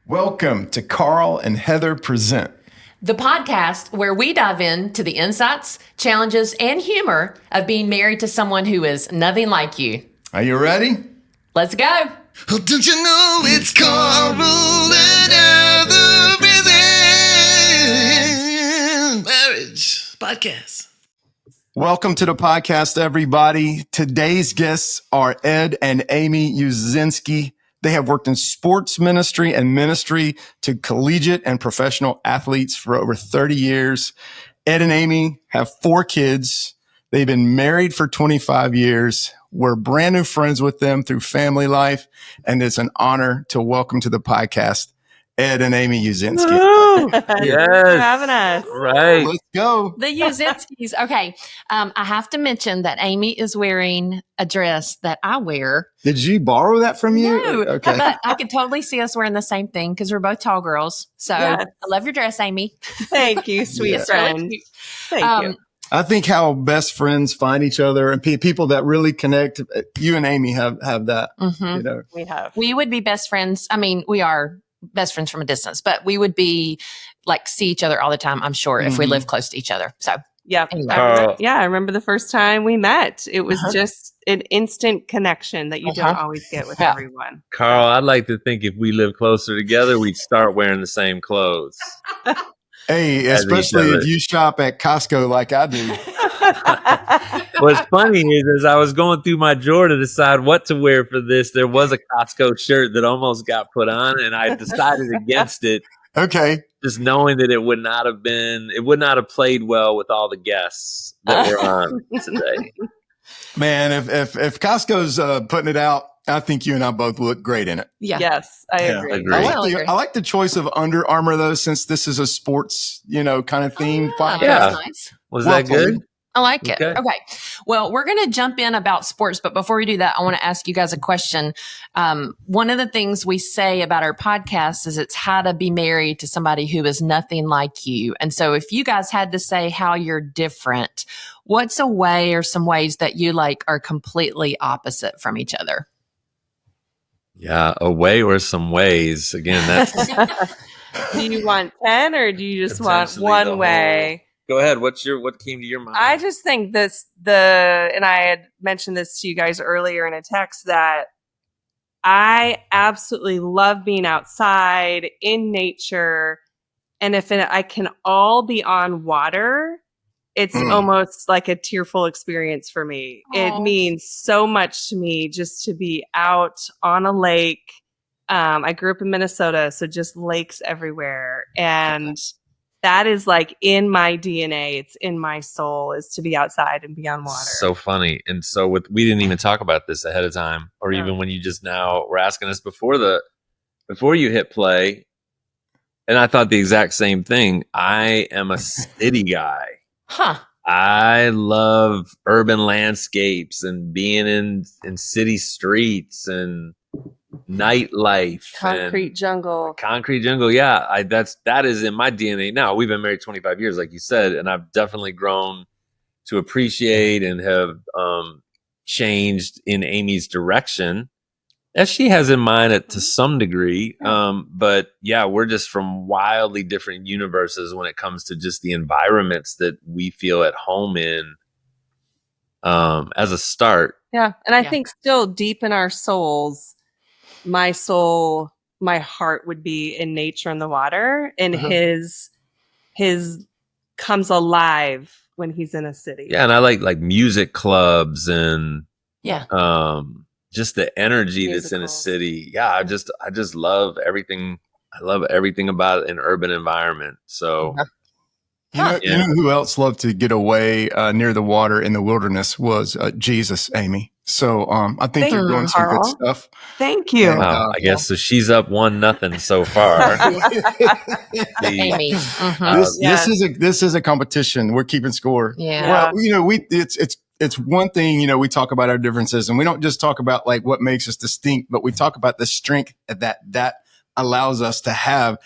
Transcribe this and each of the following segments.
Welcome to Carl and Heather Present, the podcast where we dive into the insights, challenges, and humor of being married to someone who is nothing like you. Are you ready? Let's go. Oh, don't you know it's Carl and Heather Present Marriage Podcast. Welcome to the podcast, everybody. Today's guests are Ed and Amy Uzynski. They have worked in sports ministry and ministry to collegiate and professional athletes for over 30 years. Ed and Amy have 4 kids. They've been married for 25 years. We're brand new friends with them through family life, and it's an honor to welcome to the podcast Ed and Amy Uzynski. Yes. Thanks for having us. Right. Let's go. The Uzynskis. Okay. I have to mention that Amy is wearing a dress that I wear. Did you borrow that from you? No, Okay. but I could totally see us wearing the same thing because we're both tall girls. So Yes. I love your dress, Amy. Thank you, sweet Yeah. friend. Thank you. I think how best friends find each other and people that really connect. You and Amy have that. Mhm. You know. We have. We would be best friends. I mean, we are best friends from a distance, but we would be like see each other all the time, I'm sure, if we Mhm. live close to each other. So Yep. Anyway. I remember the first time we met. It was just an instant connection that you don't always get with Yeah. everyone. Carl, I'd like to think if we lived closer together, we'd start wearing the same clothes. Hey, As each especially other. if you shop at Costco like I do. What's funny is, as I was going through my drawer to decide what to wear for this, there was a Costco shirt that almost got put on, and I decided against it, Okay. just knowing that it would not have played well with all the guests that were on today. Man, if Costco's putting it out, I think you and I both look great in it. yeah. Yes, I Yeah. agree. Agreed. I Well, like, agree. I like the choice of Under Armour though, since this is a sports, kind of themed podcast. Yeah. That's nice. Was Well that good? I like it. Okay. Okay. Well, we're going to jump in about sports, but before we do that, I want to ask you guys a question. One of the things we say about our podcast is it's how to be married to somebody who is nothing like you. And so if you guys had to say how you're different, what's a way or some ways that you like are completely opposite from each other? Yeah, a way or some ways. Again, that's Do you want 10 or do you just want Potentially the one whole- way? Go ahead. What came to your mind? I just think and I had mentioned this to you guys earlier in a text, that I absolutely love being outside in nature. And if I can all be on water, it's almost like a tearful experience for me. Aw. It means so much to me just to be out on a lake. I grew up in Minnesota, so just lakes everywhere. And that is like in my DNA. It's in my soul, is to be outside and be on water. So funny. And so we didn't even talk about this ahead of time, or No. even when you just now were asking us before you hit play. And I thought the exact same thing. I am a city guy. Huh. I love urban landscapes and being in city streets and nightlife. Concrete jungle. Concrete jungle, yeah. That is in my DNA. Now, we've been married 25 years, like you said, and I've definitely grown to appreciate and have changed in Amy's direction, as she has in mine to some degree. But yeah, we're just from wildly different universes when it comes to just the environments that we feel at home in as a start. Yeah. And I Yeah. think still deep in our souls, my soul, my heart would be in nature and the water, and his comes alive when he's in a city. Yeah, and I like music clubs and Yeah. just the energy that's in a Musicals. city. Yeah, I just love everything. I love everything about an urban environment. So You know, Yeah. you know who else loved to get away near the water in the wilderness was Jesus, Amy. So I think Thank you're you, doing some good Carl. stuff. Thank you. And, wow, I guess so. She's up 1-0 so far. Amy. Mhm. This is a competition. We're keeping score. Yeah. Well, it's one thing, we talk about our differences, and we don't just talk about like what makes us distinct, but we talk about the strength that allows us to have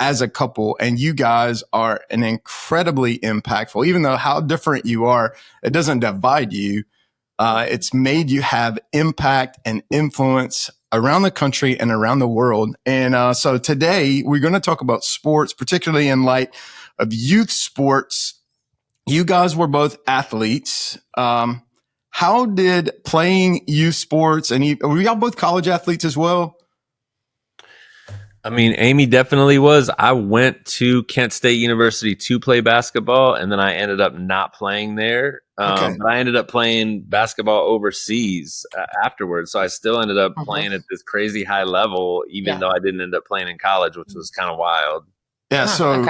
as a couple. And you guys are an incredibly impactful, even though how different you are, it doesn't divide you. It's made you have impact and influence around the country and around the world. And so today we're going to talk about sports, particularly in light of youth sports. You guys were both athletes. How did playing youth sports, and were y'all both college athletes as well? I mean, Amy definitely was. I went to Kent State University to play basketball, and then I ended up not playing there. Okay. But I ended up playing basketball overseas afterwards. So I still ended up playing at this crazy high level, even though I didn't end up playing in college, which was kind of wild. Yeah. So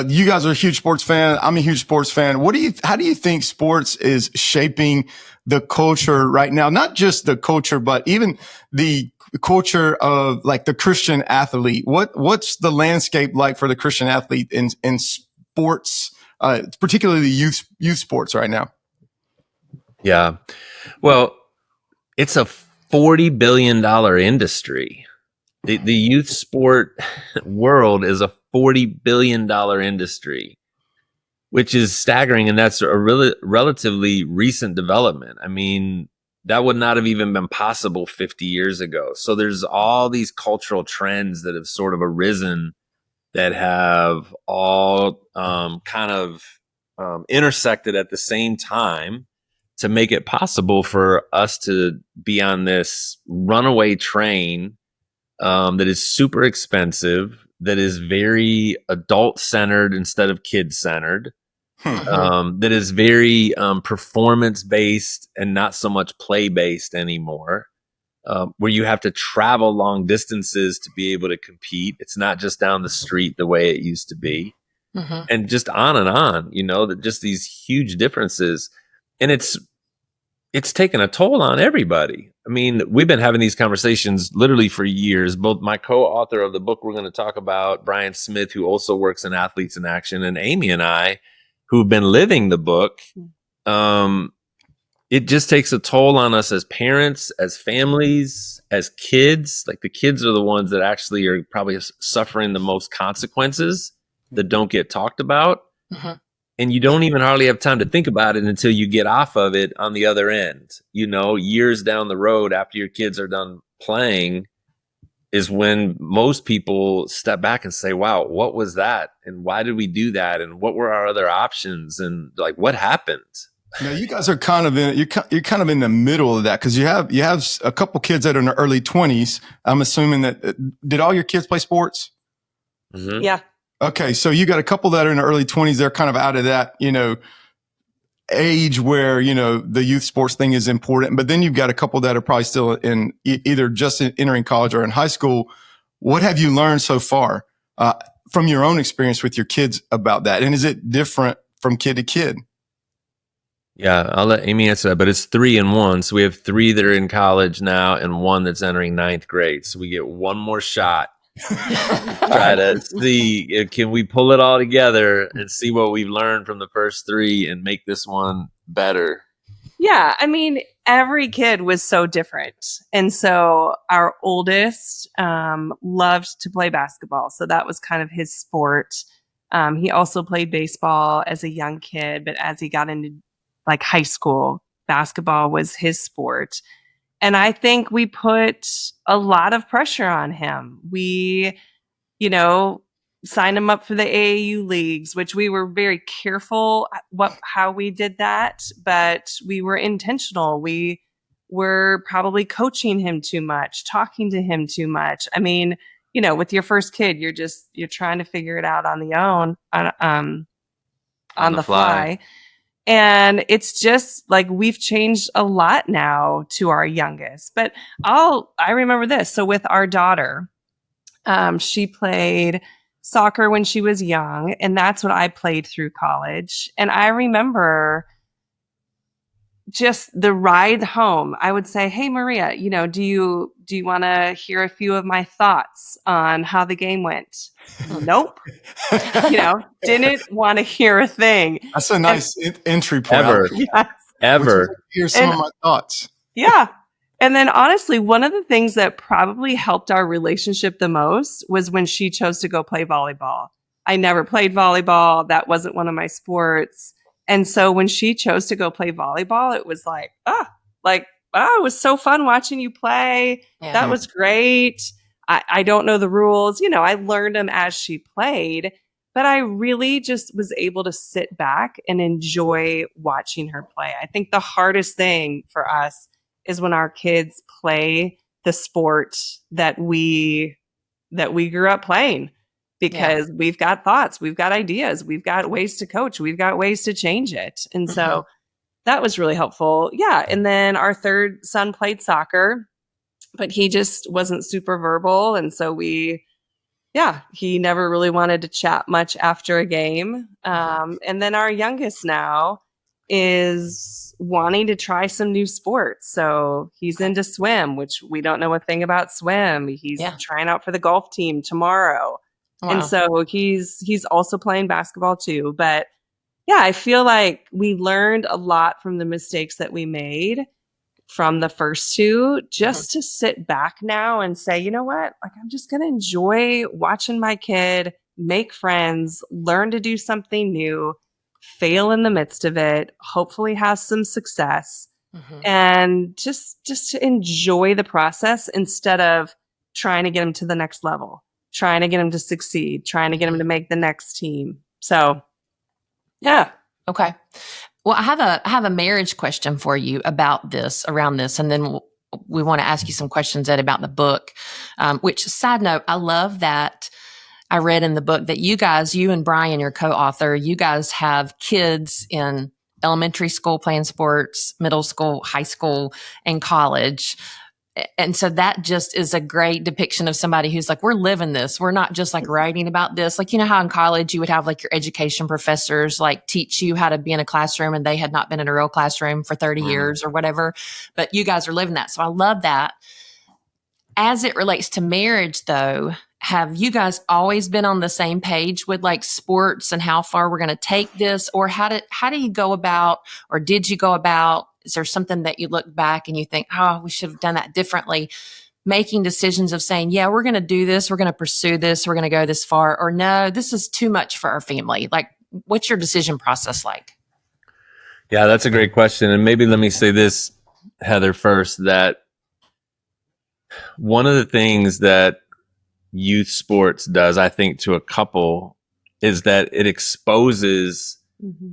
you guys are a huge sports fan. I'm a huge sports fan. How do you think sports is shaping the culture right now? Not just the culture, but even the culture of like the Christian athlete. What's the landscape like for the Christian athlete in sports, particularly youth sports right now? Yeah. Well, it's a $40 billion industry. The youth sport world is a $40 billion industry, which is staggering. And that's a relatively recent development. I mean, that would not have even been possible 50 years ago. So there's all these cultural trends that have sort of arisen that have all intersected at the same time to make it possible for us to be on this runaway train that is super expensive, that is very adult-centered instead of kid-centered, that is very performance-based and not so much play-based anymore, where you have to travel long distances to be able to compete. It's not just down the street the way it used to be. And just on, that just these huge differences. And it's taken a toll on everybody. I mean, we've been having these conversations literally for years. Both my co-author of the book we're going to talk about, Brian Smith, who also works in Athletes in Action, and Amy and I, who've been living the book. It just takes a toll on us as parents, as families, as kids. Like the kids are the ones that actually are probably suffering the most consequences that don't get talked about. And you don't even hardly have time to think about it until you get off of it on the other end. Years down the road after your kids are done playing is when most people step back and say, wow, what was that? And why did we do that? And what were our other options? And like, what happened? Now you guys are kind of you're kind of in the middle of that, because you have a couple kids that are in their early 20s. I'm assuming that did all your kids play sports? Yeah. Okay, so you got a couple that are in their early 20s. They're kind of out of that, age where, the youth sports thing is important. But then you've got a couple that are probably still in either just entering college or in high school. What have you learned so far from your own experience with your kids about that? And is it different from kid to kid? Yeah, I'll let Amy answer that, but it's 3 and 1. So we have 3 that are in college now and 1 that's entering 9th grade. So we get one more shot. Try to see, can we pull it all together and see what we've learned from the first 3 and make this one better? Yeah, I mean, every kid was so different. And so our oldest loved to play basketball. So that was kind of his sport. He also played baseball as a young kid, but as he got into like high school, basketball was his sport. And I think we put a lot of pressure on him. We, signed him up for the AAU leagues, which we were very careful how we did that, but we were intentional. We were probably coaching him too much, talking to him too much. I mean, with your first kid, you're trying to figure it out on the own, on the fly. And it's just like we've changed a lot now to our youngest. But I remember this. So with our daughter, she played soccer when she was young, and that's what I played through college. And I remember just the ride home, I would say, "Hey, Maria, do you want to hear a few of my thoughts on how the game went?" Nope. Didn't want to hear a thing. That's a nice entry point. Ever. Here's some of my thoughts. Yeah. And then honestly, one of the things that probably helped our relationship the most was when she chose to go play volleyball. I never played volleyball. That wasn't one of my sports. And so when she chose to go play volleyball, it was like oh, it was so fun watching you play. Yeah. That was great. I don't know the rules. I learned them as she played, but I really just was able to sit back and enjoy watching her play. I think the hardest thing for us is when our kids play the sport that we grew up playing, because we've got thoughts, we've got ideas, we've got ways to coach, we've got ways to change it. And so that was really helpful. Yeah. And then our third son played soccer, but he just wasn't super verbal. And so he never really wanted to chat much after a game. And then our youngest now is wanting to try some new sports. So he's into swim, which we don't know a thing about swim. He's trying out for the golf team tomorrow. Wow. And so he's also playing basketball too. But yeah, I feel like we learned a lot from the mistakes that we made from the first two, just to sit back now and say, you know what, like, I'm just going to enjoy watching my kid make friends, learn to do something new, fail in the midst of it, hopefully have some success, and just to enjoy the process instead of trying to get him to the next level, trying to get him to succeed, trying to get him to make the next team. So, yeah. Okay. Well, I have a marriage question for you about this, around this, and then we want to ask you some questions, Ed, about the book. Which, side note, I love that I read in the book that you and Brian, your co-author, you guys have kids in elementary school playing sports, middle school, high school, and college. And so that just is a great depiction of somebody who's like, we're living this. We're not just like writing about this. Like, how in college you would have like your education professors like teach you how to be in a classroom and they had not been in a real classroom for 30 years or whatever, but you guys are living that. So I love that. As it relates to marriage though, have you guys always been on the same page with like sports and how far we're going to take this? Or how do you go about, or did you go about, is there something that you look back and you think, oh, we should have done that differently? Making decisions of saying, yeah, we're going to do this. We're going to pursue this. We're going to go this far. Or no, this is too much for our family. Like, what's your decision process like? Yeah, that's a great question. And maybe let me say this, Heather, first, that one of the things that youth sports does, I think, to a couple is that it exposes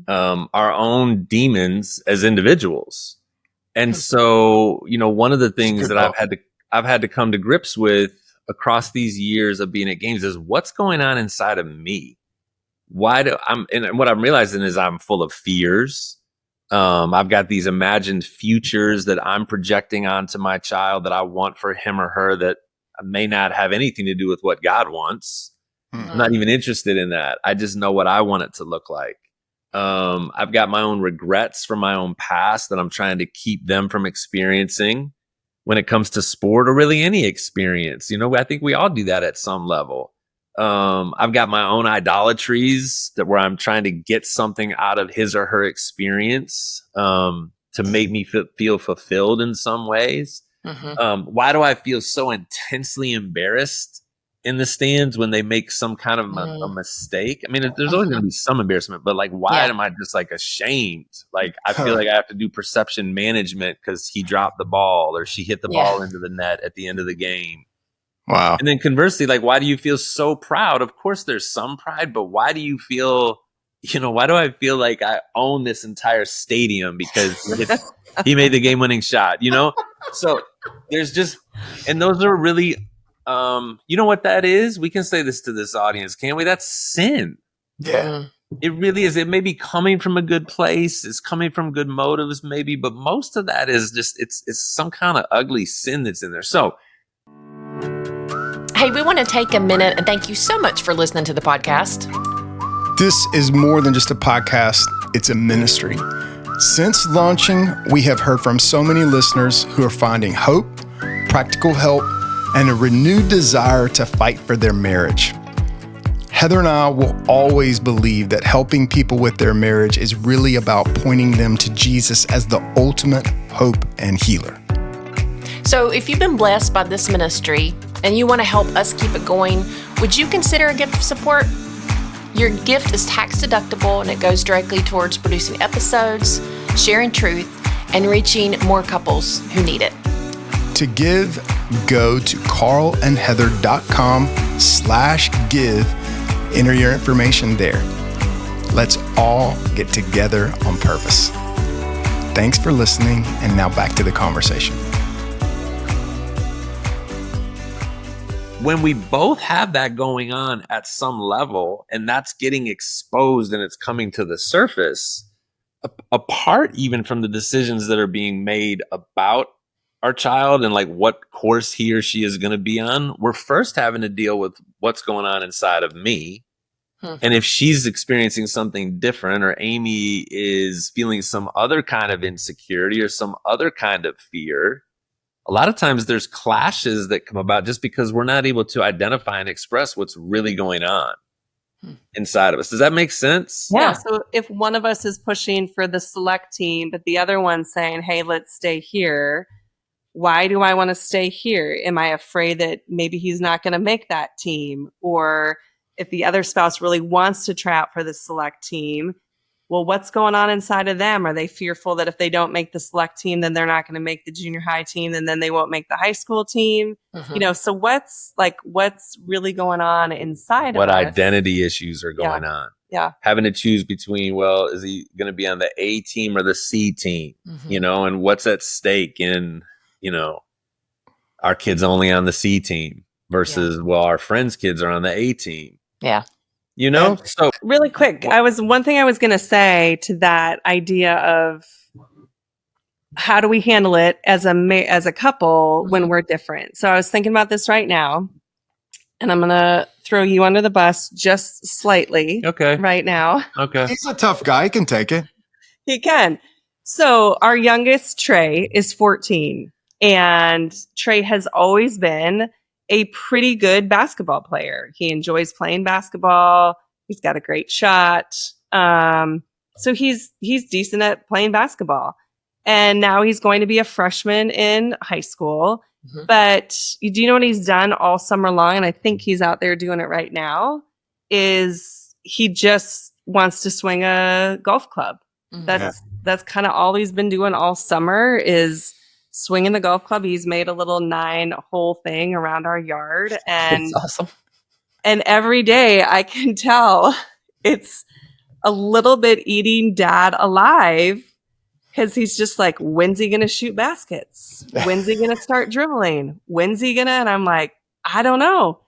our own demons as individuals. And so, one of the things that I've had to come to grips with across these years of being at games is what's going on inside of me. And what I'm realizing is I'm full of fears. I've got these imagined futures that I'm projecting onto my child that I want for him or her that may not have anything to do with what God wants. I'm not even interested in that. I just know what I want it to look like. I've got my own regrets from my own past that I'm trying to keep them from experiencing when it comes to sport or really any experience. I think we all do that at some level. I've got my own idolatries where I'm trying to get something out of his or her experience to make me feel fulfilled in some ways. Why do I feel so intensely embarrassed in the stands when they make some kind of a mistake? I mean, there's always going to be some embarrassment, but like, why am I just like ashamed? Like, I feel like I have to do perception management because he dropped the ball or she hit the ball into the net at the end of the game. Wow. And then conversely, like, why do you feel so proud? Of course, there's some pride, but why do you feel, why do I feel like I own this entire stadium because he made the game-winning shot, So there's just, and those are really, you know what that is? We can say this to this audience, can't we? That's sin. Yeah. It really is. It may be coming from a good place. It's coming from good motives, maybe, but most of that is just, it's some kind of ugly sin that's in there. So, hey, we want to take a minute and thank you so much for listening to the podcast. This is more than just a podcast. It's a ministry. Since launching, we have heard from so many listeners who are finding hope, practical help, and a renewed desire to fight for their marriage. Heather and I will always believe that helping people with their marriage is really about pointing them to Jesus as the ultimate hope and healer. So if you've been blessed by this ministry and you want to help us keep it going, would you consider a gift of support? Your gift is tax deductible and it goes directly towards producing episodes, sharing truth, and reaching more couples who need it. To give, go to carlandheather.com/give. Enter your information there. Let's all get together on purpose. Thanks for listening, and now back to the conversation. When we both have that going on at some level, and that's getting exposed and it's coming to the surface, apart even from the decisions that are being made about our child and like what course he or she is going to be on, we're first having to deal with what's going on inside of me. And if she's experiencing something different, or Amy is feeling some other kind of insecurity or some other kind of fear, a lot of times there's clashes that come about just because we're not able to identify and express what's really going on inside of us. Does that make sense? Yeah. So if one of us is pushing for the select team, but the other one's saying, hey, let's stay here. Why do I want to stay here? Am I afraid that maybe he's not going to make that team? Or if the other spouse really wants to try out for the select team, well, what's going on inside of them? Are they fearful that if they don't make the select team, then they're not going to make the junior high team, and then they won't make the high school team? So what's really going on inside What of us? identity issues are going on? Yeah. Having to choose between, well, is he going to be on the A team or the C team? And what's at stake in, our kids only on the C team versus, well, our friends' kids are on the A team. Yeah. So Really quick, one thing I was going to say to that idea of how do we handle it as a couple when we're different. So I was thinking about this right now, and I'm going to throw you under the bus just slightly. Okay. Right now. Okay. He's a tough guy. He can take it. He can. So our youngest, Trey, is 14, and Trey has always been a pretty good basketball player. He enjoys playing basketball. He's got a great shot. So he's decent at playing basketball. And now he's going to be a freshman in high school. But do you know what he's done all summer long? And I think he's out there doing it right now, is he just wants to swing a golf club. That's kind of all he's been doing all summer, is swinging the golf club. He's made a little 9-hole thing around our yard, and It's awesome. And every day I can tell it's a little bit eating dad alive, because he's just like, when's he going to shoot baskets? When's he going to start dribbling? When's he going to? And I'm like, I don't know.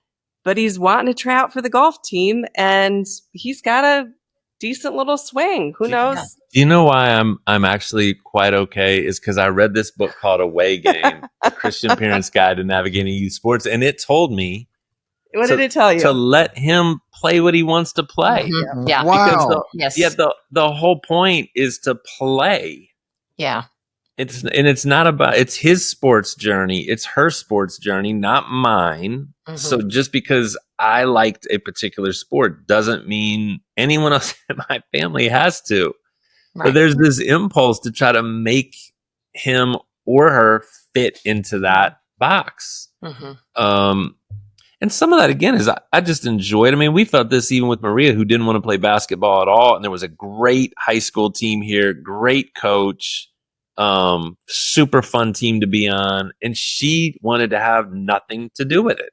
But he's wanting to try out for the golf team, and he's got a decent little swing. Who knows? Do you know why I'm actually quite okay? Is because I read this book called Away Game, A Christian Parent's Guide to Navigating Youth Sports, and it told me What did it tell you? to let him play what he wants to play. Yeah. Wow. The whole point is to play. Yeah. It's not about, it's his sports journey. It's her sports journey, not mine. So just because I liked a particular sport doesn't mean anyone else in my family has to. Right. But there's this impulse to try to make him or her fit into that box. And some of that, again, is I just enjoyed. I mean, we felt this even with Maria, who didn't want to play basketball at all. And there was a great high school team here, great coach, super fun team to be on. And she wanted to have nothing to do with it.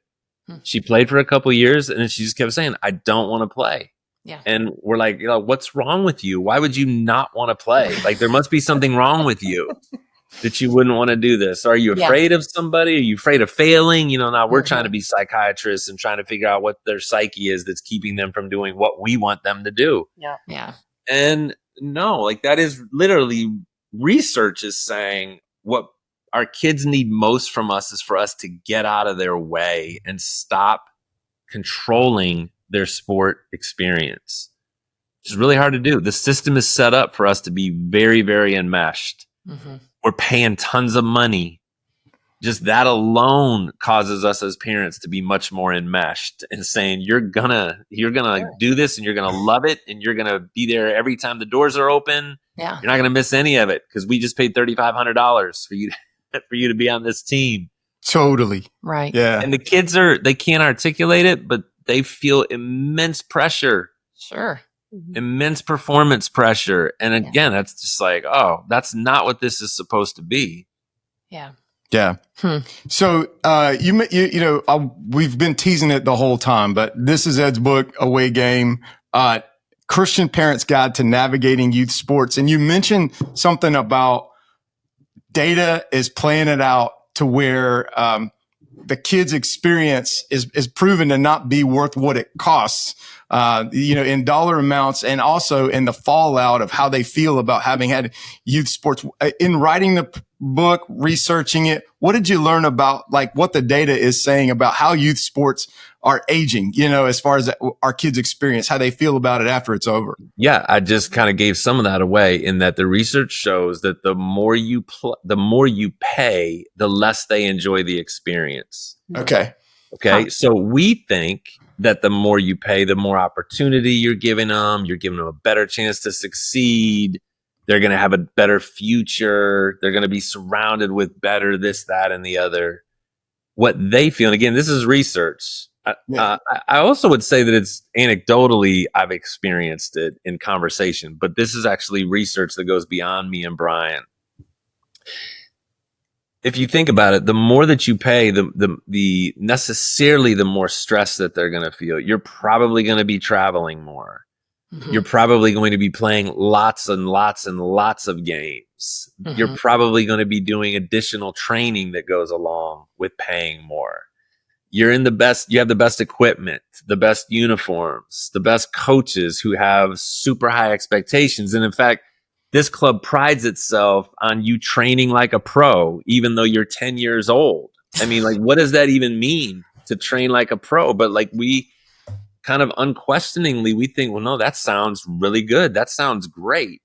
She played for a couple years, and then she just kept saying, I don't want to play. Yeah. And we're like, what's wrong with you? Why would you not want to play? Like, there must be something wrong with you that you wouldn't want to do this. Are you afraid of somebody? Are you afraid of failing? Now we're trying to be psychiatrists and trying to figure out what their psyche is that's keeping them from doing what we want them to do. Yeah. And no, like, that is literally, research is saying what our kids need most from us is for us to get out of their way and stop controlling their sport experience. It's really hard to do. The system is set up for us to be very, very enmeshed. We're paying tons of money. Just that alone causes us as parents to be much more enmeshed and saying, you're gonna do this, and you're gonna love it, and you're gonna be there every time the doors are open. Yeah. You're not gonna miss any of it because we just paid $3,500 for you to be on this team. Totally. Right. Yeah. And the kids they can't articulate it, but they feel immense pressure. Sure. immense performance pressure. And again, that's just like, oh, that's not what this is supposed to be. Yeah. Yeah. So, we've been teasing it the whole time, but this is Ed's book, Away Game, Christian Parents Guide to Navigating Youth Sports. And you mentioned something about data is playing it out to where, the kids' experience is proven to not be worth what it costs, in dollar amounts and also in the fallout of how they feel about having had youth sports. In writing the book, researching it, what did you learn about like what the data is saying about how youth sports are aging, as far as our kids' experience, how they feel about it after it's over? Yeah, I just kind of gave some of that away in that the research shows that the more you pay, the less they enjoy the experience. Okay. Okay. So we think that the more you pay, the more opportunity you're giving them. You're giving them a better chance to succeed. They're going to have a better future. They're going to be surrounded with better this, that, and the other. What they feel, and again, this is research. I also would say that it's anecdotally, I've experienced it in conversation, but this is actually research that goes beyond me and Brian. If you think about it, the more that you pay, the necessarily the more stress that they're going to feel. You're probably going to be traveling more. Mm-hmm. You're probably going to be playing lots and lots and lots of games. Mm-hmm. You're probably going to be doing additional training that goes along with paying more. You have the best equipment, the best uniforms, the best coaches who have super high expectations. And in fact, this club prides itself on you training like a pro, even though you're 10 years old. I mean, like, what does that even mean to train like a pro? But like we kind of unquestioningly, we think, well, no, that sounds really good. That sounds great.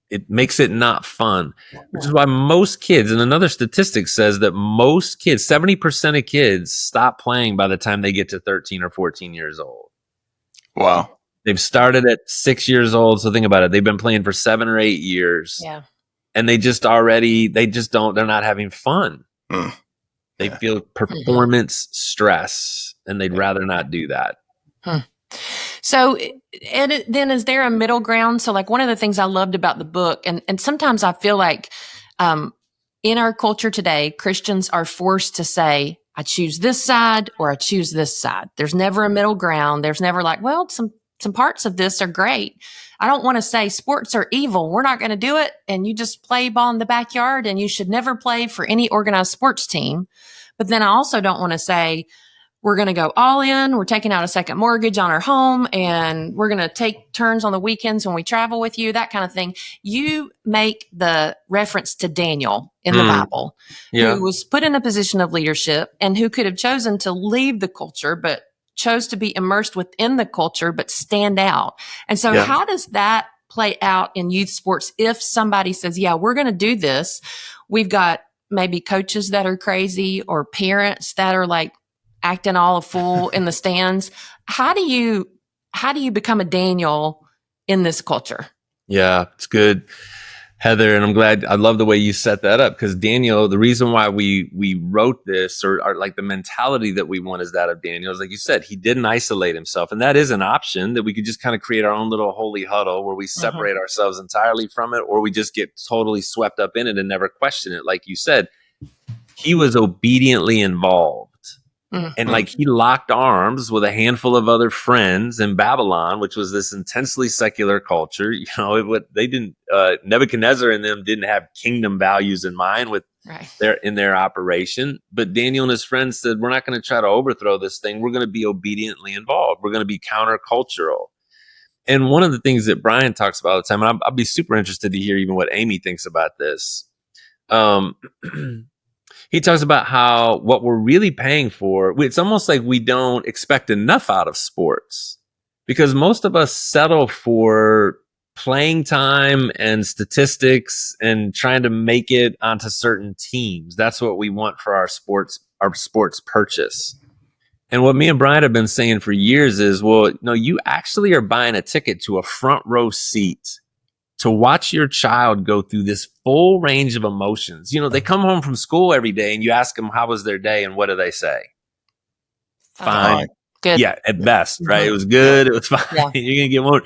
It makes it not fun, which is why most kids, and another statistic says that most kids, 70% of kids stop playing by the time they get to 13 or 14 years old. Wow. They've started at 6 years old. So think about it. They've been playing for 7 or 8 years. Yeah. And they're not having fun. They feel performance stress and they'd rather not do that. So, and then is there a middle ground? So like one of the things I loved about the book, and sometimes I feel like in our culture today, Christians are forced to say, I choose this side or I choose this side. There's never a middle ground. There's never like, well, some parts of this are great. I don't want to say sports are evil. We're not going to do it. And you just play ball in the backyard and you should never play for any organized sports team. But then I also don't want to say, we're going to go all in. We're taking out a second mortgage on our home and we're going to take turns on the weekends when we travel with you, that kind of thing. You make the reference to Daniel in the Bible, who was put in a position of leadership and who could have chosen to leave the culture, but chose to be immersed within the culture, but stand out. And so how does that play out in youth sports? If somebody says, yeah, we're going to do this, we've got maybe coaches that are crazy or parents that are like, acting all a fool in the stands. How do you become a Daniel in this culture? Yeah, it's good, Heather. And I love the way you set that up, because Daniel, the reason why we wrote this or like the mentality that we want is that of Daniel is, like you said, he didn't isolate himself. And that is an option, that we could just kind of create our own little holy huddle where we separate ourselves entirely from it, or we just get totally swept up in it and never question it. Like you said, he was obediently involved. And like he locked arms with a handful of other friends in Babylon, which was this intensely secular culture. Nebuchadnezzar and them didn't have kingdom values in mind with their operation. But Daniel and his friends said, we're not going to try to overthrow this thing. We're going to be obediently involved. We're going to be countercultural. And one of the things that Brian talks about all the time, and I'll be super interested to hear even what Amy thinks about this. He talks about how what we're really paying for, it's almost like we don't expect enough out of sports, because most of us settle for playing time and statistics and trying to make it onto certain teams. That's what we want for our sports purchase. And what me and Brian have been saying for years is, well, no, you actually are buying a ticket to a front row seat to watch your child go through this full range of emotions. They come home from school every day and you ask them, how was their day? And what do they say? Fine. Good. Yeah, at best, right? Mhm. It was good. It was fine. Yeah. You're going to get one.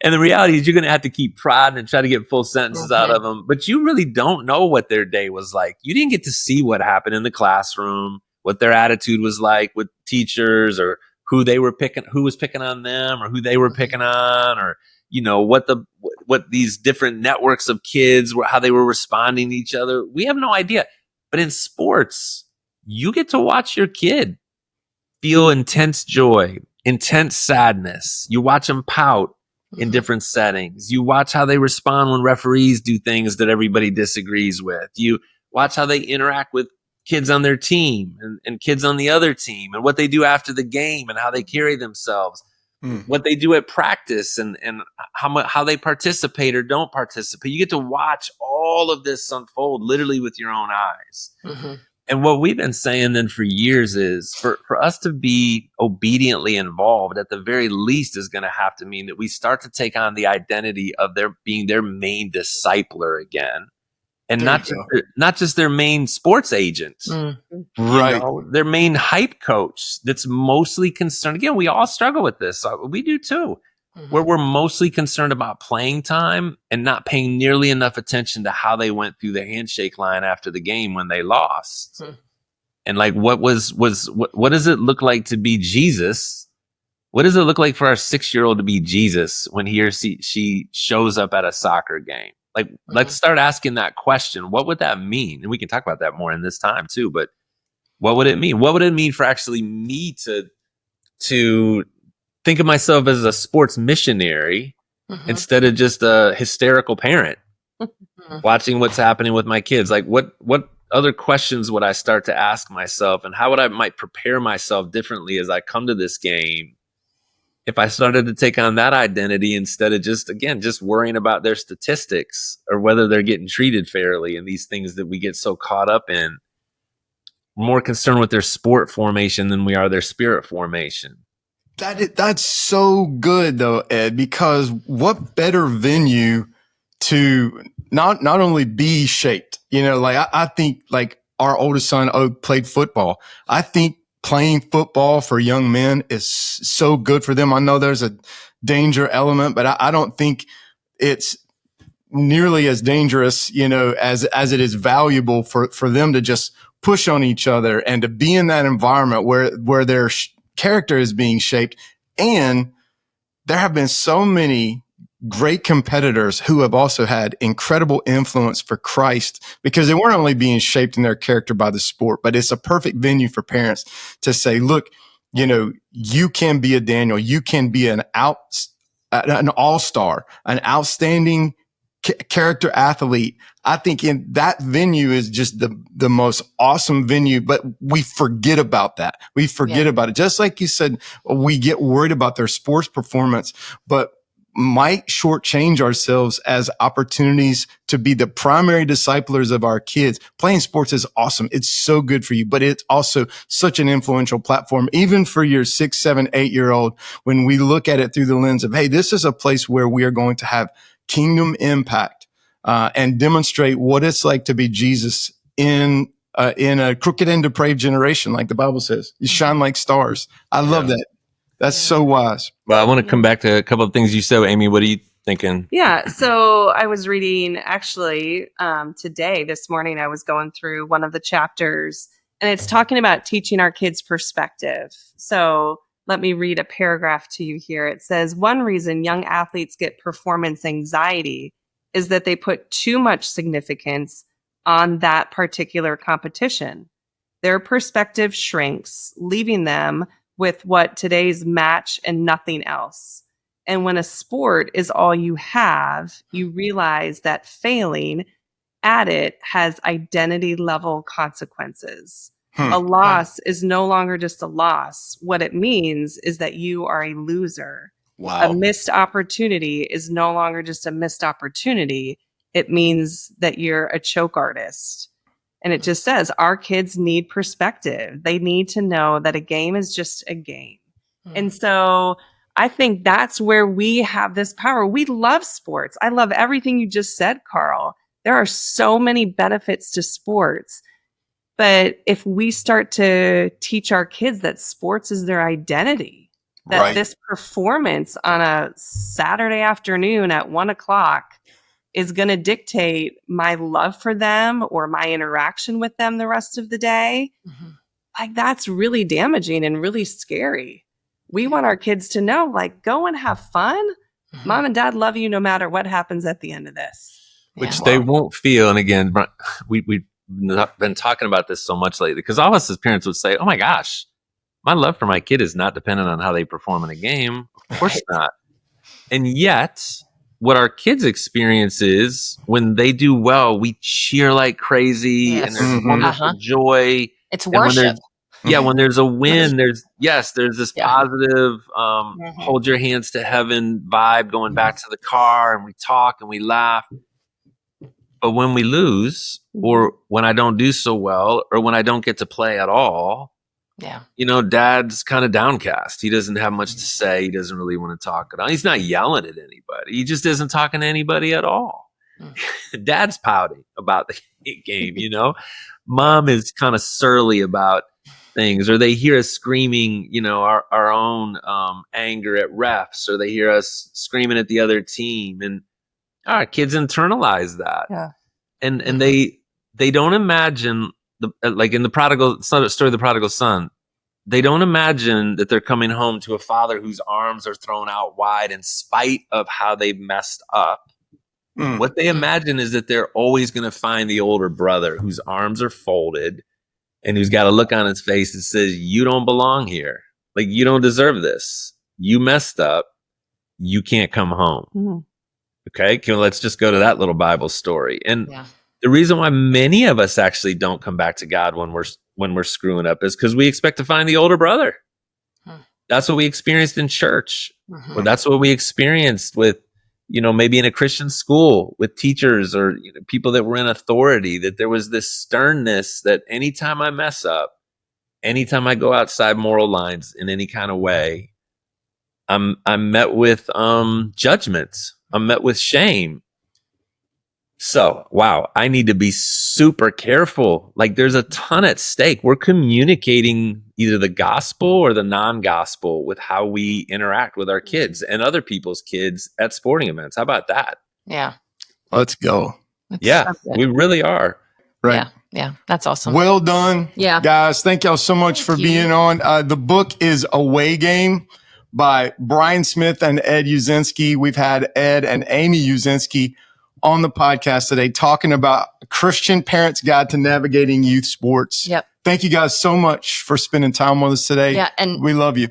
And the reality is you're going to have to keep prodding and try to get full sentences out Mhm. of them. But you really don't know what their day was like. You didn't get to see what happened in the classroom, what their attitude was like with teachers, or who was picking on them, or who they were picking on, or, what these different networks of kids were, how they were responding to each other. We have no idea. But in sports, you get to watch your kid feel intense joy, intense sadness. You watch them pout in different settings. You watch how they respond when referees do things that everybody disagrees with. You watch how they interact with kids on their team and kids on the other team, and what they do after the game and how they carry themselves, what they do at practice, and how they participate or don't participate. You get to watch all of this unfold literally with your own eyes. Mm-hmm. And what we've been saying then for years is for us to be obediently involved, at the very least, is going to have to mean that we start to take on the identity of being their main discipler again. And not just their main sports agent, Right. Their main hype coach that's mostly concerned. Again, we all struggle with this. We do too. Where we're mostly concerned about playing time and not paying nearly enough attention to how they went through the handshake line after the game when they lost. And like, what does it look like to be Jesus? What does it look like for our 6-year-old to be Jesus when he or she shows up at a soccer game? Like, let's start asking that question. What would that mean? And we can talk about that more in this time too, but what would it mean? What would it mean for actually me to think of myself as a sports missionary instead of just a hysterical parent watching what's happening with my kids? Like, what other questions would I start to ask myself, and how would I might prepare myself differently as I come to this game if I started to take on that identity instead of just worrying about their statistics or whether they're getting treated fairly, and these things that we get so caught up in? More concerned with their sport formation than we are their spirit formation. That's so good though, Ed, because what better venue to not only be shaped, I think like our oldest son, played football. I think playing football for young men is so good for them. I know there's a danger element, but I don't think it's nearly as dangerous, as it is valuable for them to just push on each other and to be in that environment where their character is being shaped. And there have been so many great competitors who have also had incredible influence for Christ, because they weren't only being shaped in their character by the sport, but it's a perfect venue for parents to say, look, you can be a Daniel, you can be an all-star, an outstanding character athlete. I think in that venue is just the most awesome venue, but we forget about that. We forget about it. Just like you said, we get worried about their sports performance, but might shortchange ourselves as opportunities to be the primary disciplers of our kids. Playing sports is awesome. It's so good for you, but it's also such an influential platform, even for your 6, 7, 8-year-old, when we look at it through the lens of, hey, this is a place where we are going to have kingdom impact, and demonstrate what it's like to be Jesus in a crooked and depraved generation, like the Bible says. You shine like stars. I love that. That's so wise. Well, I want to come back to a couple of things you said, Amy. What are you thinking? Yeah. So I was reading actually this morning, I was going through one of the chapters, and it's talking about teaching our kids perspective. So let me read a paragraph to you here. It says, one reason young athletes get performance anxiety is that they put too much significance on that particular competition. Their perspective shrinks, leaving them with what today's match and nothing else. And when a sport is all you have, you realize that failing at it has identity level consequences. A loss is no longer just a loss. What it means is that you are a loser. Wow. A missed opportunity is no longer just a missed opportunity. It means that you're a choke artist. And it just says our kids need perspective. They need to know that a game is just a game. And so I think that's where we have this power. We love sports. I love everything you just said, Carl. There are so many benefits to sports. But if we start to teach our kids that sports is their identity, that Right. this performance on a Saturday afternoon at 1:00 is going to dictate my love for them or my interaction with them the rest of the day, Mhm. like that's really damaging and really scary. We want our kids to know, like, go and have fun. Mhm. Mom and dad love you no matter what happens at the end of this. Which Yeah. they won't feel. And again, we've not been talking about this so much lately because all of us as parents would say, oh my gosh, my love for my kid is not dependent on how they perform in a game. Of course not. And yet, what our kids experience is when they do well, we cheer like crazy Yes. and there's Mhm. wonderful joy. It's And when worship. when there's a win, there's this Yeah. positive Mhm. hold your hands to heaven vibe going back to the car, and we talk and we laugh. But when we lose, or when I don't do so well, or when I don't get to play at all, Yeah. dad's kind of downcast. He doesn't have much to say. He doesn't really want to talk at all. He's not yelling at anybody. He just isn't talking to anybody at all. Dad's pouting about the game, Mom is kind of surly about things, or they hear us screaming, our own anger at refs, or they hear us screaming at the other team. And our kids internalize that. Yeah. And they don't imagine like in the story of the prodigal son, they don't imagine that they're coming home to a father whose arms are thrown out wide in spite of how they messed up. Mm. What they imagine is that they're always going to find the older brother whose arms are folded and who's got a look on his face that says, you don't belong here. Like, you don't deserve this. You messed up. You can't come home. Mhm. Okay, let's just go to that little Bible story. And Yeah. the reason why many of us actually don't come back to God when we're screwing up is because we expect to find the older brother. That's what we experienced in church. Or that's what we experienced with, maybe in a Christian school with teachers or people that were in authority, that there was this sternness that anytime I mess up, anytime I go outside moral lines in any kind of way, I'm met with judgment. I'm met with shame. So, wow, I need to be super careful. Like, there's a ton at stake. We're communicating either the gospel or the non-gospel with how we interact with our kids and other people's kids at sporting events. How about that? Yeah. Let's go. Yeah, That's good. we really are. Right. Yeah. Yeah. That's awesome. Well done. Yeah. Guys, thank y'all so much for Thank you. being on. The book is Away Game by Brian Smith and Ed Uzynski. We've had Ed and Amy Uzynski on the podcast today talking about Christian Parents' Guide to Navigating Youth Sports. Yep. Thank you guys so much for spending time with us today. Yeah. And We love you.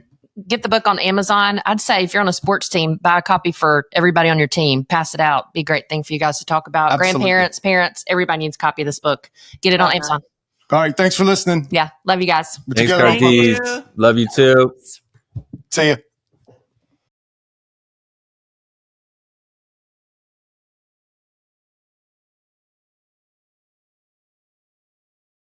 get the book on Amazon. I'd say if you're on a sports team, buy a copy for everybody on your team. Pass it out. Be a great thing for you guys to talk about. Absolutely. Grandparents, parents, everybody needs a copy of this book. Get it on Amazon. All right. Thanks for listening. Yeah. Love you guys. What Thanks, you got? Thank Cardies. you. Love you too. See ya.